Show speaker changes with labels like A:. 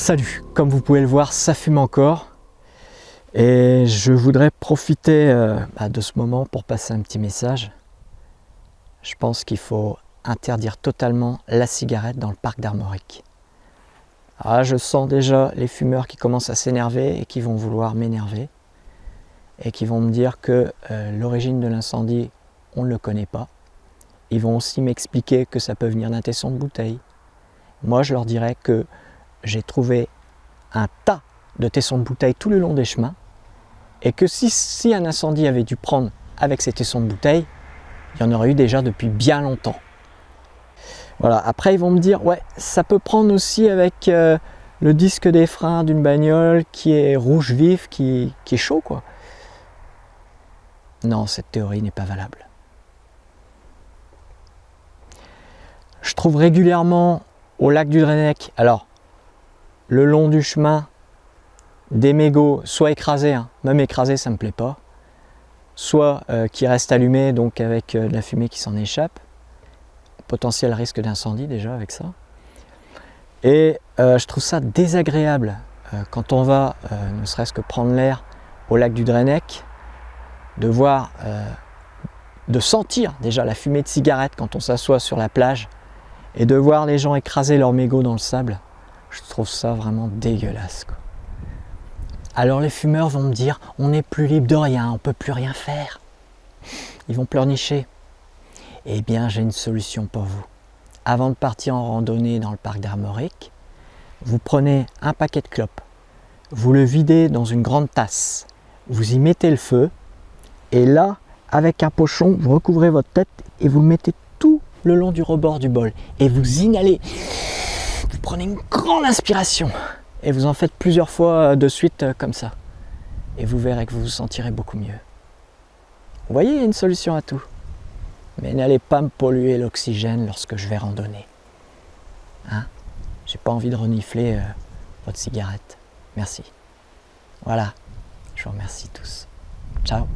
A: Salut, comme vous pouvez le voir, ça fume encore. Et je voudrais profiter de ce moment pour passer un petit message. Je pense qu'il faut interdire totalement la cigarette dans le parc d'Armorique. Ah, je sens déjà les fumeurs qui commencent à s'énerver et qui vont vouloir m'énerver. Et qui vont me dire que l'origine de l'incendie, on ne le connaît pas. Ils vont aussi m'expliquer que ça peut venir d'un tesson de bouteille. Moi, je leur dirais que j'ai trouvé un tas de tessons de bouteille tout le long des chemins et que si un incendie avait dû prendre avec ces tessons de bouteille, il y en aurait eu déjà depuis bien longtemps. Voilà. Après, ils vont me dire, ouais, ça peut prendre aussi avec le disque des freins d'une bagnole qui est rouge vif, qui est chaud, quoi. Non, cette théorie n'est pas valable. Je trouve régulièrement au lac du Drennec, alors le long du chemin, des mégots soit écrasés, même écrasés ça me plaît pas, soit qui restent allumés, donc avec de la fumée qui s'en échappe, potentiel risque d'incendie déjà avec ça. Et je trouve ça désagréable quand on va, ne serait-ce que prendre l'air au lac du Drennec, de voir, de sentir déjà la fumée de cigarette quand on s'assoit sur la plage, et de voir les gens écraser leurs mégots dans le sable. Je trouve ça vraiment dégueulasse, quoi. Alors les fumeurs vont me dire, on n'est plus libre de rien, on ne peut plus rien faire. Ils vont pleurnicher. Eh bien, j'ai une solution pour vous. Avant de partir en randonnée dans le parc d'Armorique, vous prenez un paquet de clopes, vous le videz dans une grande tasse, vous y mettez le feu, et là, avec un pochon, vous recouvrez votre tête et vous le mettez tout le long du rebord du bol. Et vous inhalez. Vous prenez une grande inspiration. Et vous en faites plusieurs fois de suite comme ça. Et vous verrez que vous vous sentirez beaucoup mieux. Vous voyez, il y a une solution à tout. Mais n'allez pas me polluer l'oxygène lorsque je vais randonner. J'ai pas envie de renifler votre cigarette. Merci. Voilà. Je vous remercie tous. Ciao.